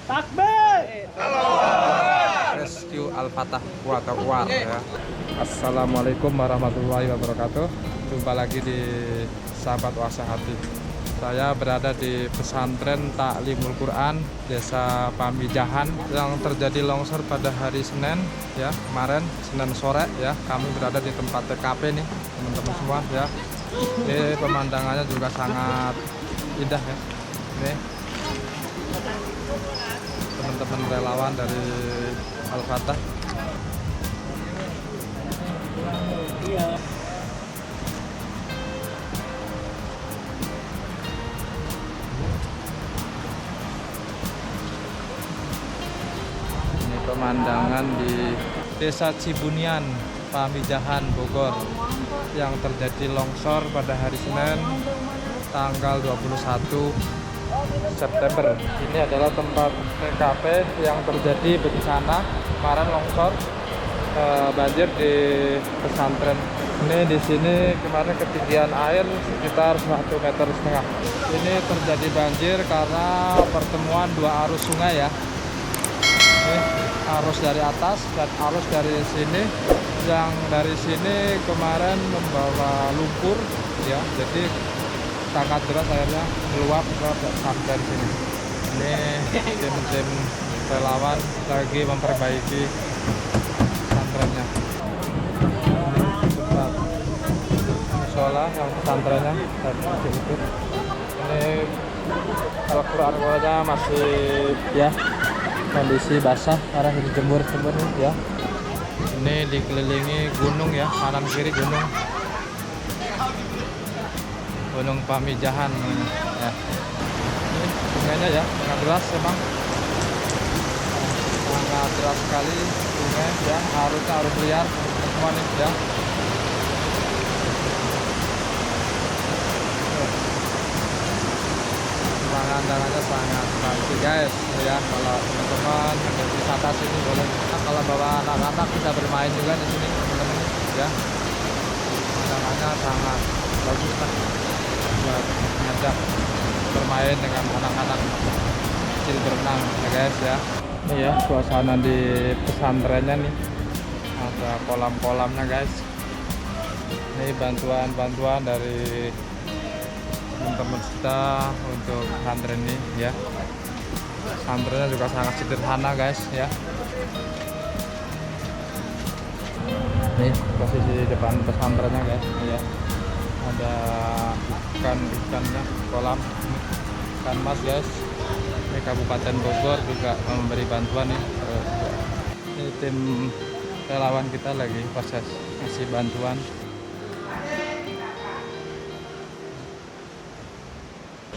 Takbir. Rescue Al-Fatah kuat ya. Assalamualaikum warahmatullahi wabarakatuh. Jumpa lagi di Sahabat Wasa Hati. Saya berada di pesantren Taklimul Quran Desa Pamijahan yang terjadi longsor pada hari Senin ya, kemarin Senin sore ya. Kami berada di tempat TKP nih, teman-teman semua ya. Ini pemandangannya juga sangat indah ya. Ini teman-teman relawan dari Al-Fatah. Ini pemandangan di Desa Cibunian, Pamijahan, Bogor yang terjadi longsor pada hari Senin tanggal 21 September. Ini adalah tempat TKP yang terjadi bencana kemarin longsor banjir di pesantren. Ini di sini kemarin ketinggian air sekitar 1,5 meter. Ini terjadi banjir karena pertemuan dua arus sungai ya. Ini arus dari atas dan arus dari sini. Yang dari sini kemarin membawa lumpur ya. Jadi sangat deras airnya meluap ke pesantren sini. Ini tim-tim relawan lagi memperbaiki pesantrennya. Ini musola yang pesantrennya dan masih itu. Ini Al-Quran masih ya kondisi basah karena dijemur ya. Ini dikelilingi gunung ya, kanan kiri gunung. Gunung Pamijahan ya. Ini sungainya ya sangat deras memang, sangat deras sekali sungai ya, arusnya arus liar semua nih ya. Pemandangannya sangat bagus guys ya. Kalau teman-teman yang wisata sini boleh, kalau bawa anak-anak bisa bermain juga di sini teman-teman ya. Pemandangannya sangat bagus kan buat ngajak bermain dengan anak-anak kecil berenang ya guys ya. Ini ya suasana di pesantrennya nih, ada kolam-kolamnya guys. Ini bantuan-bantuan dari teman-teman kita untuk pesantren ini ya. Pesantrennya juga sangat sederhana guys ya. Ini posisi depan pesantrennya guys ya. Ada ikannya, kolam ikan mas guys. Ini Kabupaten Bogor juga memberi bantuan nih. Ini tim relawan kita lagi proses ngasih bantuan.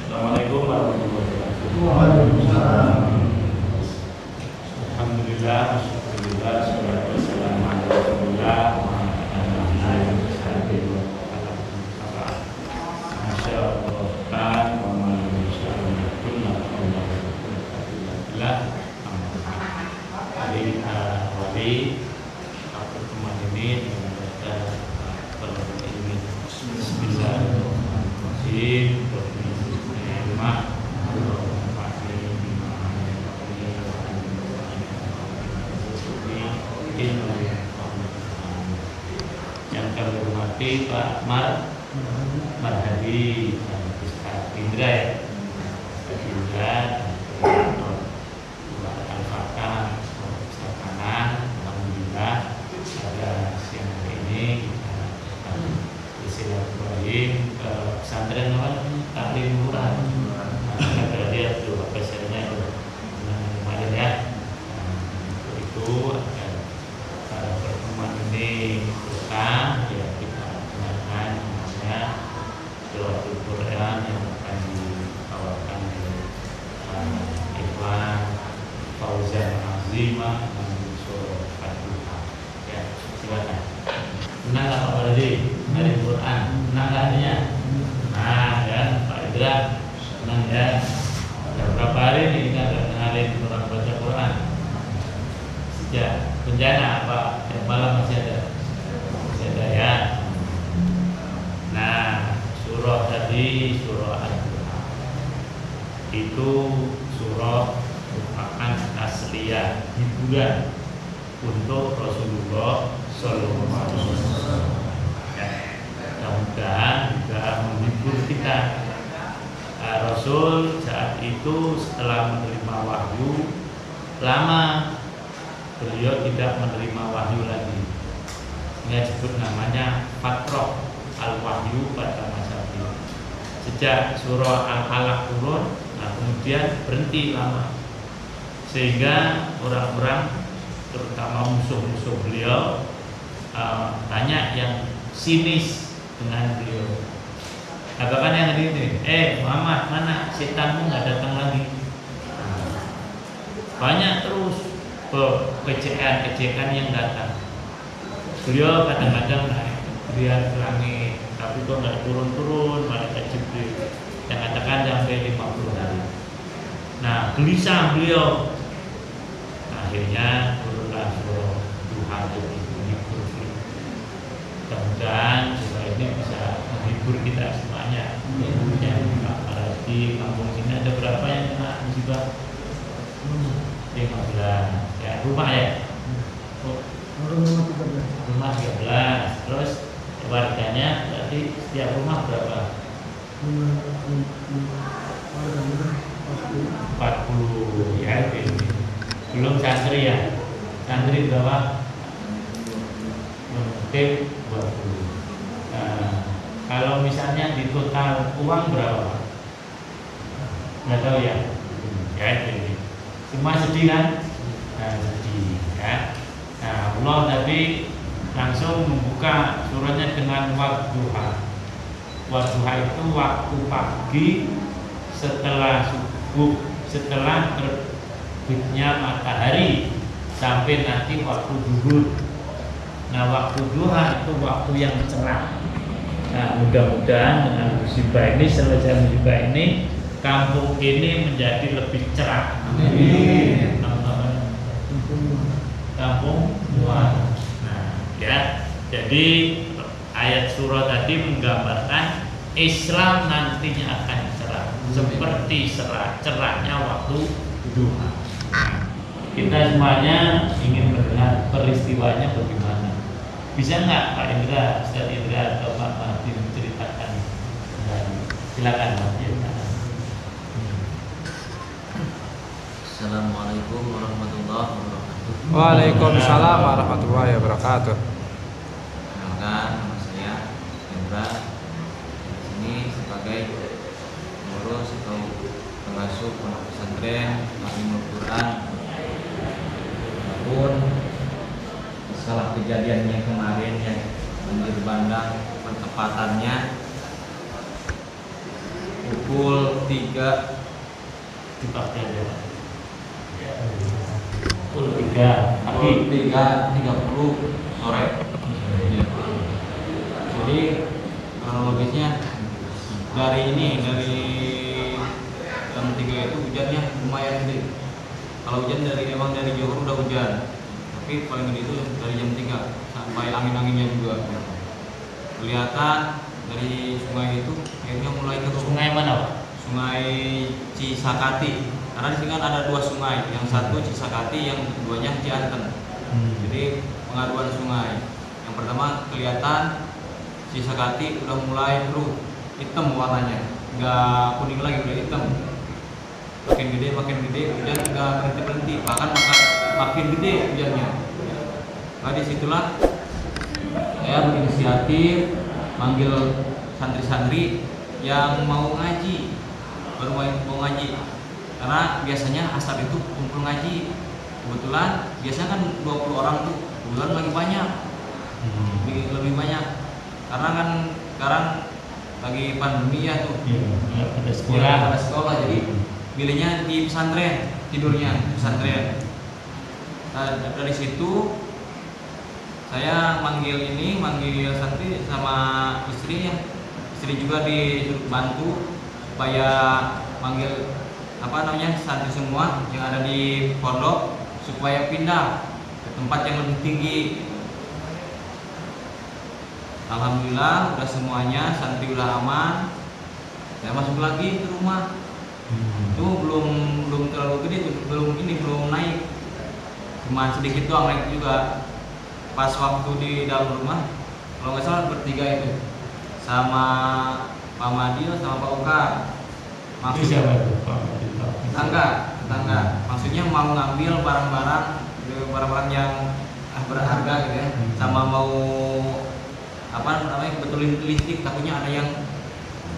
Assalamualaikum warahmatullahi wabarakatuh. Alhamdulillah, alhamdulillah, salatu wassalamu ala Rasulillah. Yang kami hormati Pak Marhadi Indra ya, Indra Al-Fatah Kanan. Alhamdulillah pada siang hari ini kita bersilaturahim ke pesantren Taklimul Quran. Kita lihat tuh apa isinya itu kemarin ya. Untuk itu agar pada pertemuan ini bukan ya, kita dengarkan namanya doaul Quran yang akan dibawakan oleh Ikhwan Fauzan Azimah dan surah Fatihah ya. Silakan. Benar Pak Marhadi dari Quran, benar artinya? Nah ya Pak Indra, senang ya. Ada berapa hari ini kita dengerin orang baca Quran? Sejak bencana apa? Yang malam masih ada ya. Nah tadi surah Al-Duha. Itu surah merupakan tasliyah, hiburan untuk Rasulullah Sallallahu Alaihi Wasallam. Mudah-mudahan juga menghibur kita. Rasul saat itu setelah menerima wahyu, lama beliau tidak menerima wahyu lagi. Ini disebut namanya fatrah al-wahyu pada masa itu. Sejak surah Al-Alaq turun, nah kemudian berhenti lama, sehingga orang-orang terutama musuh-musuh beliau banyak yang sinis dengan beliau. Bahkan yang ini, Muhammad, mana setanmu nggak datang lagi? Banyak terus kejekan yang datang. Beliau kadang-kadang naik lihat ke langit, tapi kok nggak turun-turun, malaikat Jibril yang katakan sampai 50 hari. Nah, gelisah beliau. Nah, akhirnya turunlah surah Duha ini menghibur. Mudah-mudahan surah ini bisa menghibur kita semuanya. Yang apalagi kampung sini ada berapa yang kena musibah? 15. Ya, rumah ya. Rumah 13. Terus warganya berarti setiap rumah berapa? 40 ya. Belum santri ya. Santri berapa? Mungkin 20. Kalau misalnya di total uang berapa? Nggak tahu ya. Ya ini. Semua sedih kan? Nah, sedih ya. Nah, Allah tadi langsung membuka suratnya dengan wadduha. Wadduha itu waktu pagi setelah subuh, setelah terbitnya matahari sampai nanti waktu zuhur. Nah, waktu duha itu waktu yang cerah. Nah, mudah-mudahan dengan musibah ini, selesai musibah ini, kampung ini menjadi lebih cerah. Amin. Kampung Nuh. Nah, ya. Jadi ayat surah tadi menggambarkan Islam nantinya akan cerah, seperti cerahnya waktu duha. Kita semuanya ingin melihat peristiwanya bagaimana. Bisa nggak Pak Indra, Ustaz Indra atau Pak Mahdi menceritakan? Silakan Pak. Assalamualaikum warahmatullahi wabarakatuh. Waalaikumsalam warahmatullahi wabarakatuh. Perkenalkan, nama saya Indra. Di sini sebagai pengurus atau pengasuh pondok pesantren Ta'limul Quran. Namun setelah kejadiannya kemarin yang banjir bandang, pertepatannya pukul 3 Dipakai aja. Pukul 3 pagi. 3.30 sore. Jadi kronologisnya dari jam 3 itu hujannya lumayan gede. Kalau hujan emang dari Johor udah hujan, tapi paling gede itu dari jam 3 sampai angin-anginnya juga. Kelihatan dari sungai itu airnya mulai turun. Sungai mana Pak? Sungai Cisakati. Karena di sini kan ada 2 sungai, yang satu Cisakati, yang keduanya Cianten. Jadi pengaduan sungai. Yang pertama kelihatan Cisakati udah mulai keruh, hitam warnanya, nggak kuning lagi, udah hitam. Makin gede, hujan nggak berhenti, bahkan makin gede hujannya. Nah disitulah saya berinisiatif manggil santri-santri yang mau ngaji, baru mau ngaji. Karena biasanya asar itu kumpul ngaji. Kebetulan biasanya kan 20 orang tuh, kebetulan lagi banyak, lebih banyak. Karena kan sekarang lagi pandemi ya tuh, ada sekolah, jadi pilihnya di pesantren, tidurnya di pesantren. Nah, dari situ saya manggil santri sama istrinya. Istri juga disuruh bantu supaya manggil santri semua yang ada di pondok supaya pindah ke tempat yang lebih tinggi. Alhamdulillah udah semuanya santri udah aman. Saya masuk lagi ke rumah. Itu belum terlalu gede tuh, belum naik. Cuma sedikit doang naik juga. Pas waktu di dalam rumah, kalau nggak salah bertiga itu, sama Pak Madil sama Pak Oka. Itu siapa itu Pak Madil? Tetangga. Maksudnya mau ngambil barang-barang yang berharga gitu ya, sama mau betulin listrik, takutnya ada yang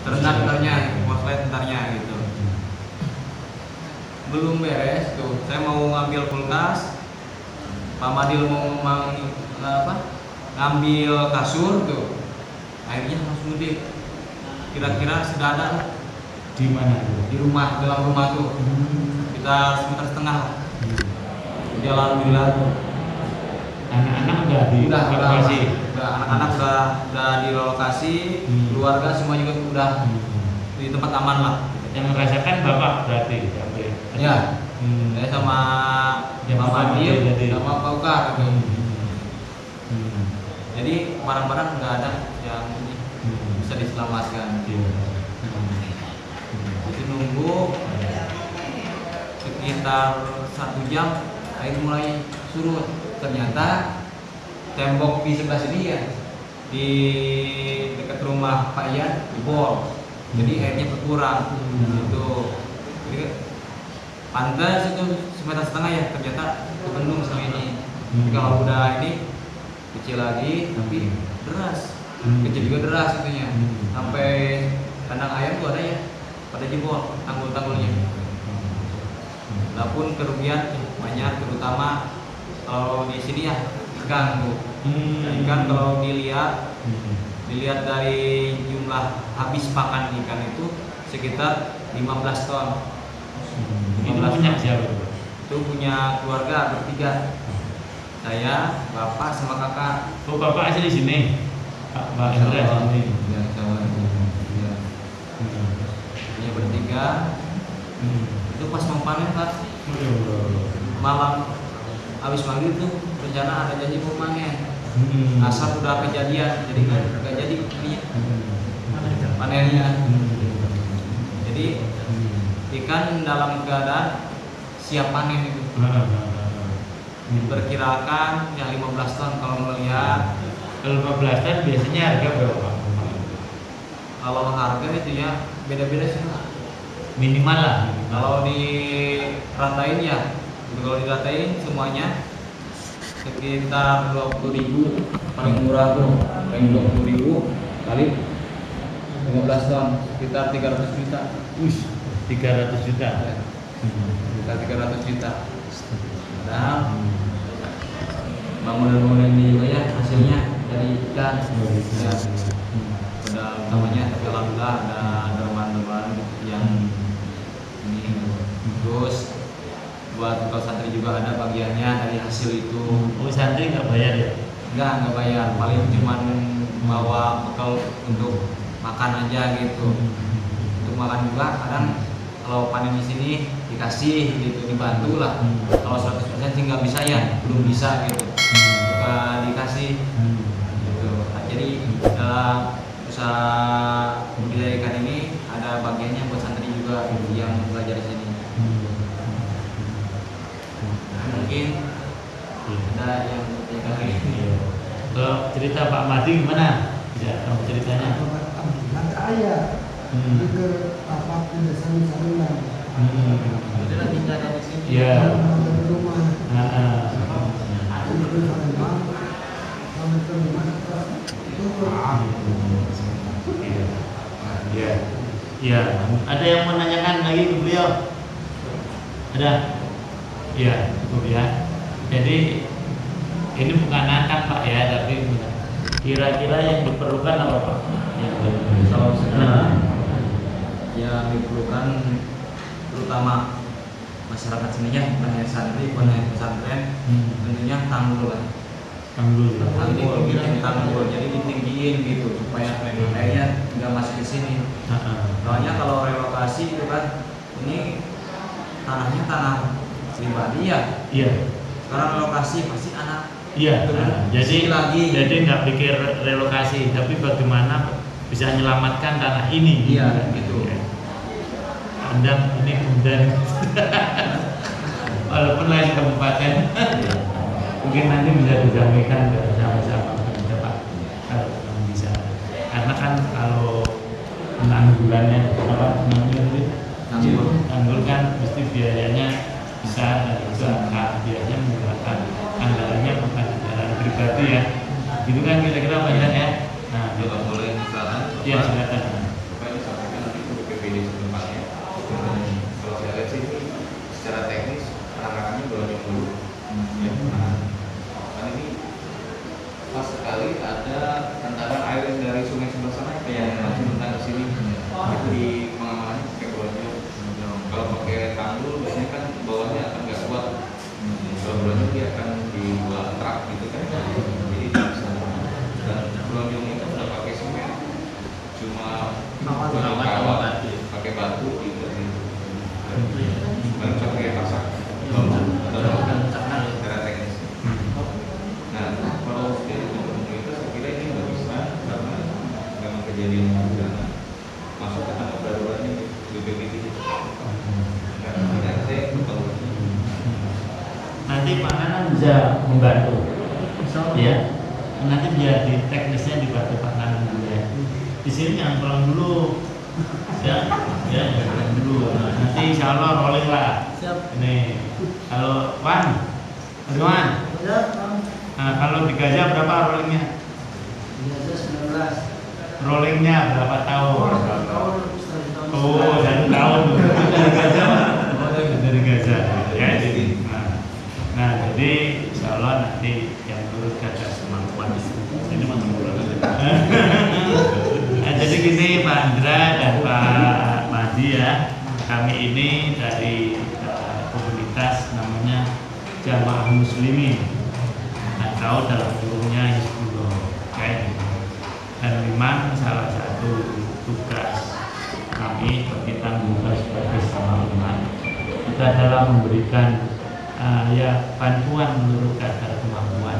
terendam entarnya, korslet entarnya gitu. Belum beres tuh, saya mau ngambil kulkas, Pak Madil mau ngambil kasur tuh, akhirnya langsung mudik. Kira-kira sudah ada Di mana? di rumah, dalam rumah tuh kita sekitar setengah lah. Jadi alhamdulillah tuh. Anak-anak udah dievakuasi. Anak-anak udah direlokasi, keluarga semua juga udah di tempat aman lah. Yang merasakan bapak berarti sampai. Ya, saya sama Pak Madil sama Pak Uka gitu. Jadi barang-barang nggak ada yang bisa diselamatkan. Itu nunggu sekitar 1 jam, air mulai surut. Ternyata tembok di sebelah sini ya, di dekat rumah Pak Ian jebol, jadi airnya berkurang gitu. Jadi pantas itu 1,5 meter ya, ternyata kebendung sama ini. Jadi kalau udah ini kecil lagi tapi deras, kecil juga deras itunya, sampai kandang ayam tuh ada ya, pada jebol tanggul-tanggulnya. Walaupun kerugian banyak, terutama kalau di sini ya ikan bu. Ikan kalau dilihat dari jumlah habis pakan ikan itu sekitar 15 ton. Itu punya siapa? Itu punya keluarga bertiga. Saya, bapak sama kakak. Oh, bapak asli di sini. Pak Indra di sini. Ya, sama itu. Ya. Punya bertiga. Itu pas mau panen Pak. Malam habis maghrib tuh rencana ada janji mau panen. Asap udah kejadian, jadi nggak jadi ininya panennya. Jadi ikan dalam keadaan siap panen itu. Diperkirakan ya 15 ton kalau melihat. Kalau 15 ton biasanya harga berapa? Kalau harga itu ya beda-beda sih Pak. Minimal lah. Kalau diratain ya, kalau diratain semuanya sekitar 20.000 paling murah tuh, paling 20.000 kali 15 ton sekitar 300 juta. 300 juta. Ya. Sekitar 300 juta. Padahal bangunan-bangunan ini juga ya hasilnya dari ikan. Ya. Padahal utamanya tapi alhamdulillah ada teman-teman yang ini. Terus buat kalau santri juga ada bagiannya dari hasil itu. Oh, santri nggak bayar ya? Nggak bayar, paling cuman bawa bekal untuk makan aja gitu. Untuk makan juga kadang kalau panen di sini dikasih gitu, dibantu lah. Kalau 100% sih nggak bisa ya, belum bisa gitu. Suka dikasih gitu. Nah, jadi dalam usaha budidaya ikan ini ada bagiannya buat santri juga yang belajar di sini. Mungkin ada yang bertanya lagi. Kalau cerita Pak Madi gimana? Bisa kamu ceritanya? Nanti ayah ke apa pindah-pindah. Udah tinggal di sini. Iya. Di rumah. Iya. Iya. Ada yang menanyakan lagi ke beliau? Ada? Iya, cukup ya. Jadi ini bukan akan Pak ya, tapi kira-kira yang diperlukan apa Pak? Kalau sekarang yang diperlukan terutama masyarakat sininya, bukan hanya santri, bukan hanya pesantren, tentunya tanggul lah. Tanggul. Tanggul, bikin tanggul, jadi ditinggiin gitu supaya airnya nggak masuk ke sini. Soalnya kalau relokasi itu kan ini tanahnya tanah pribadi ya. Iya. Sekarang relokasi pasti anak. Iya. Jadi lagi. Jadi nggak pikir relokasi, tapi bagaimana bisa menyelamatkan tanah ini. Iya, gitu. Ya. Anda ini kemudian walaupun lain kabupaten mungkin nanti bisa disampaikan bersama-sama kepada Pak kalau bisa, karena kan kalau penanggulannya tanggul kan mesti biayanya besar dan itu biayanya menggunakan anggarannya bukan anggaran pribadi ya, gitu kan kira-kira Pak Ilan ya. Nah, Kalau boleh saran, ya silakan. Bapak disampaikan nanti ke BPD setempat ya. Kalau saya lihat sih secara teknis penanganannya berlanjut dulu. Ya, kan ini pas sekali ada tantangan air dari sungai sebelah sana yang langsung tentang ke sini. Itu di pengamanannya pakai berlanjut. Kalau pakai tanggul biasanya kan bawahnya akan nggak kuat. Kalau berlanjut dia akan dibuat truk gitu kan. Jadi bisa. Dan berlanjut itu udah pakai semen, cuma kawat pakai batu gitu. Baru pakai pasak. Secara teknis. Nah, kalau dari komunitas saya kira ini nggak bisa karena memang kejadian bencana masuk ke tanggap daruratnya BPBD. Karena saya tahu. Nanti Pak Nanan bisa membantu, ya. Nanti biar di teknisnya dibantu Pak Nanan dulu ya. Di sini yang tolong dulu, ya, tolong dulu. Nah, nanti Insya Allah rolling lah. Ini kalau Wan, nah, kalau di Gaza berapa rollingnya? Rollingnya berapa tahun? Oh, 1 tahun. Dari Gaza, Pak. Dari Gaza, ya. Jadi, nah, jadi Insya Allah nanti yang menurut kata kemampuan ini nah, jadi gini Pak Andra dan Pak Mahdi ya, kami ini dari komunitas namanya Jamaah Muslimin atau dalam kurungnya Hizbullah kayak gitu. Dan memang salah satu tugas kami sebagai tanggungan sebagai sama umat itu adalah memberikan ya bantuan menurut kadar kemampuan,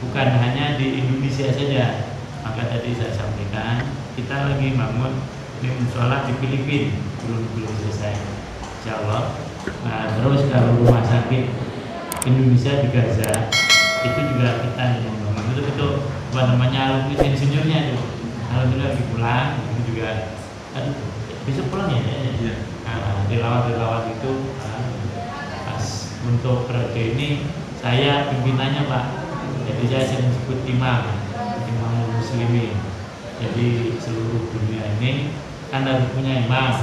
bukan hanya di Indonesia saja. Maka tadi saya sampaikan kita lagi bangun di musola di Filipina belum selesai, Insya Allah. Nah, terus kalau rumah sakit Indonesia di Gaza itu juga kita yang bangun itu apa namanya alumni insinyurnya itu, alhamdulillah lagi pulang itu juga besok pulang ya. Nah, dilawat itu pas untuk periode ini saya pimpinannya Pak, jadi saya sering sebut imam muslimin. Jadi seluruh dunia ini kan harus punya imam.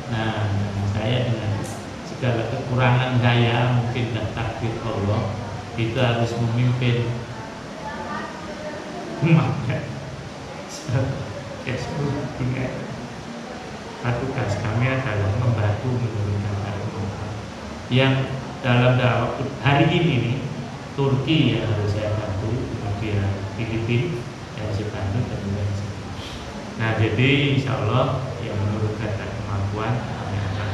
Nah, saya dengan segala kekurangan saya mungkin dan takdir Allah itu harus memimpin umat ya seluruh dunia. Tugas kami adalah membantu menurunkan agama yang dalam waktu hari ini nih, Turki yang harus saya bantu, kemudian Filipina yang saya bantu dan juga nah, jadi Insya Allah yang menurut kata kemampuan kami akan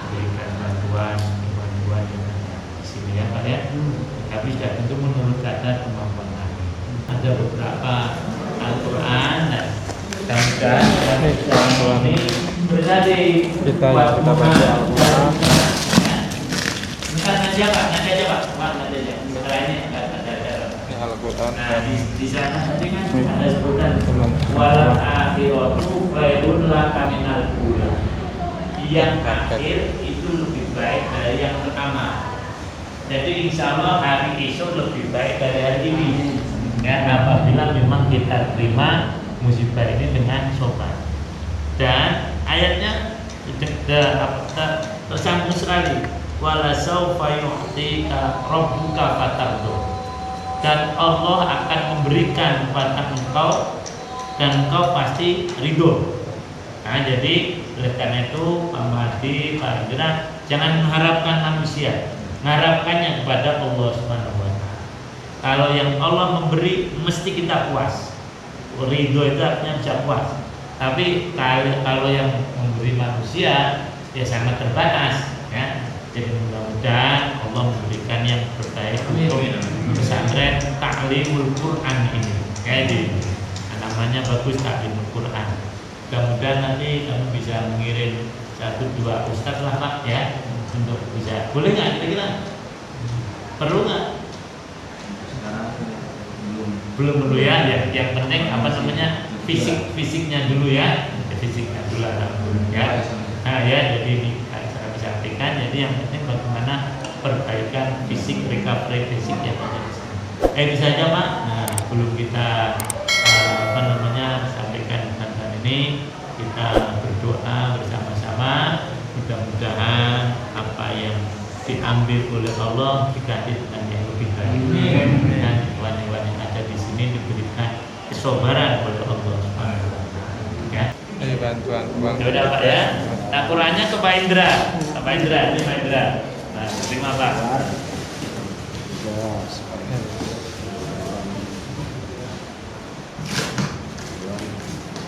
memberikan bantuan yang ada di sini ya Pak ya. Tapi sudah tentu menurut kata kemampuan kami. Ada beberapa Al-Quran dan ini berarti kita baca Al-Quran. Nanti aja Pak. Setelah ini Ini Al-Quran. Nah, di sana nanti kan ada sebutan wal akhiratu khairun laka minal ula. Yang akhir itu lebih baik dari yang pertama. Jadi insya Allah hari esok lebih baik dari hari ini. Ya, apabila memang kita terima musibah ini dengan sopan. Dan ayatnya tersambung sekali. Wala saufa yu'tika rabbuka fatardu. Dan Allah akan memberikan kepada engkau dan engkau pasti ridho. Nah, jadi oleh karena itu Pak Mahdi, Pak Indra, jangan mengharapkan manusia, mengharapkannya kepada Allah Subhanahu wa Ta'ala. Kalau yang Allah memberi mesti kita puas. Ridho itu artinya bisa puas. Tapi kalau yang memberi manusia ya sangat terbatas ya. Jadi mudah-mudahan Allah memberikan yang terbaik untuk pesantren Ta'limul Quran ini. Kayak di namanya bagus Ta'limul Quran. Mudah-mudahan nanti kamu bisa mengirim 1-2 ustadz lah Pak ya, untuk bisa. Boleh nggak kira-kira? Perlu nggak? Sekarang Belum dulu ya. Yang penting apa namanya, fisiknya dulu ya. Fisiknya dulu ya. Nah ya, jadi ini saya bisa sampaikan. Jadi yang penting bagaimana perbaikan fisik, recovery fisik yang ada di sini. Itu saja Pak. Nah, belum kita sampaikan tentang ini, kita berdoa bersama-sama. Mudah-mudahan apa yang diambil oleh Allah diganti dengan yang lebih baik. Dan hewan-hewan yang ada di sini diberikan kesabaran oleh Allah Subhanahu wa Ta'ala. Ya. Ini bantuan uang. Ya udah Pak ya. Nah, Qurannya ke Pak Indra. Pak Indra, ini Pak Indra. Nah, terima Pak.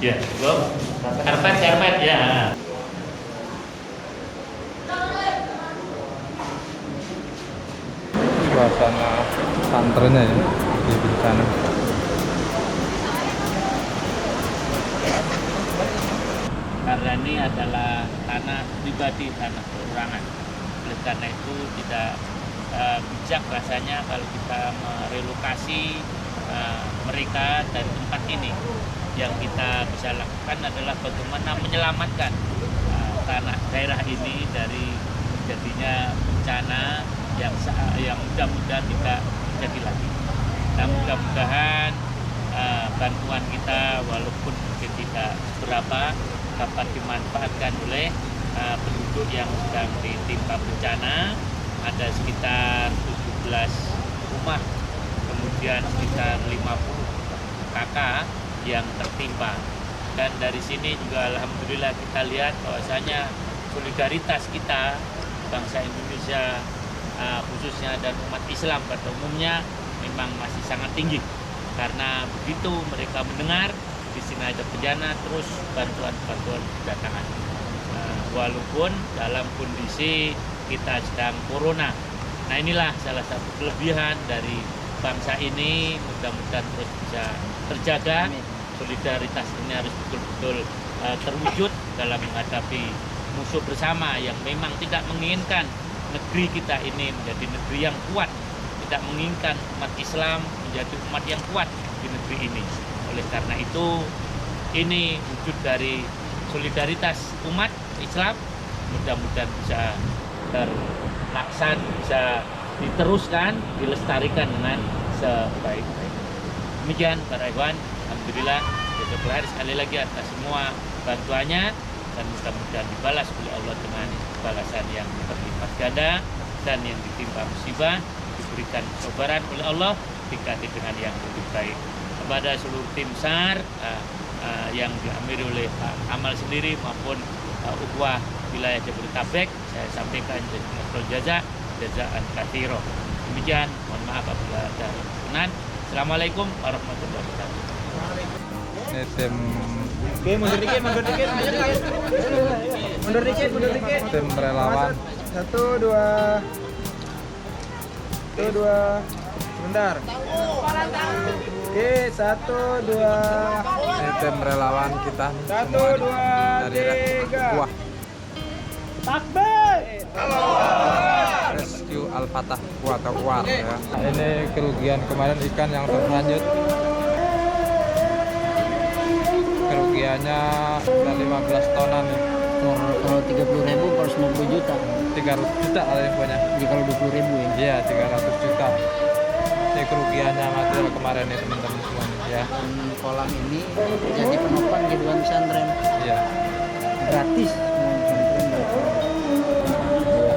Ya, cukup. Karpet ya. Suasana pesantrennya ya di sana. Karena ini adalah tanah pribadi, tanah perorangan. Oleh karena itu tidak bijak rasanya kalau kita merelokasi mereka dari tempat ini. Yang kita bisa lakukan adalah bagaimana menyelamatkan tanah daerah ini dari terjadinya bencana yang mudah-mudahan tidak terjadi lagi. Nah, mudah-mudahan bantuan kita walaupun mungkin tidak seberapa dapat dimanfaatkan oleh penduduk yang sedang ditimpa bencana. Ada sekitar 17 rumah, kemudian sekitar 50 kakak yang tertimpa. Dan dari sini juga alhamdulillah kita lihat bahwasanya solidaritas kita bangsa Indonesia khususnya dan umat Islam pada umumnya memang masih sangat tinggi, karena begitu mereka mendengar di sini ada bencana terus bantuan berdatangan. Walaupun dalam kondisi kita sedang corona. Nah, inilah salah satu kelebihan dari bangsa ini, mudah-mudahan terus bisa terjaga. Solidaritas ini harus betul-betul terwujud dalam menghadapi musuh bersama yang memang tidak menginginkan negeri kita ini menjadi negeri yang kuat, tidak menginginkan umat Islam menjadi umat yang kuat di negeri ini. Oleh karena itu, ini wujud dari solidaritas umat Islam, mudah-mudahan bisa terlaksana, bisa diteruskan, dilestarikan dengan sebaik-baiknya. Demikian para ikhwan, alhamdulillah jazakallahu khair sekali lagi atas semua bantuannya, dan mudah-mudahan dibalas oleh Allah dengan balasan yang berlipat ganda, dan yang ditimpa musibah diberikan kesabaran oleh Allah diganti dengan yang lebih baik. Kepada seluruh tim SAR yang diamiri oleh Pak Amal sendiri maupun Ukhuwah wilayah Jabodetabek, saya sampaikan jazaan katsiro. Demikian, mohon maaf apabila ada kekurangan. Assalamualaikum warahmatullahi wabarakatuh. Ini tim Mundur dikit. tim relawan. 1, 2. Sebentar. Oke, 1, 2. Ini tim relawan kita 1, 2, dari 3. Ukhuwah Takbir. Rescue Al-Fatah Kuat War ya. Ini kerugian kemarin ikan yang terlanjut. Kerugiannya sudah 15 tonan nih. Kalau 30.000 harus 50 juta. 300 juta ada infonya. Jadi kalau 20.000 ya. Iya, 300 juta. Ini kerugiannya material kemarin nih teman-teman semua nih ya. Dan kolam ini jadi penopang kehidupan pesantren. Iya. Gratis. Pesantren gratis.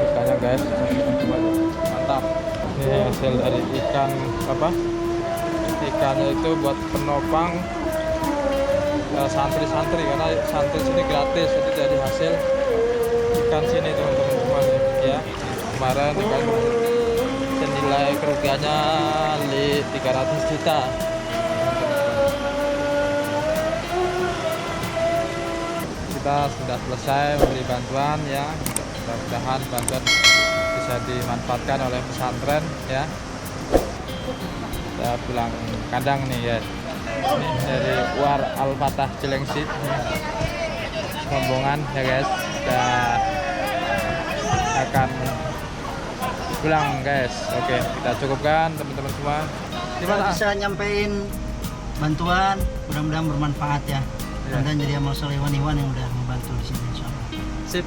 Ikannya guys, mantap. Ini hasil dari ikan apa? Ikannya itu buat penopang santri-santri, karena santri sini gratis, itu jadi hasil ikan sini teman-teman semua nih ya. Kemarin ikan senilai kerugiannya 300 juta. Kita sudah selesai memberi bantuan ya. Mudah-mudahan bantuan bisa dimanfaatkan oleh pesantren ya. Kita pulang kandang nih ya. Ini dari War Al-Fatah Cilengsi, rombongan ya guys, dan akan pulang guys. Oke, kita cukupkan teman-teman semua. Gimana? Bisa nyampein bantuan, mudah-mudahan bermanfaat ya. Dan jadi amal soleh Iwan yang udah membantu di sini insyaallah. Sip.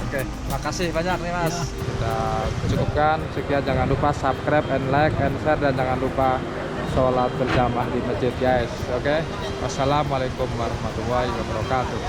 Oke, makasih banyak nih Mas. Kita cukupkan sekian, jangan lupa subscribe and like and share, dan jangan lupa sholat berjamaah di masjid guys. Oke. Wassalamualaikum warahmatullahi wabarakatuh.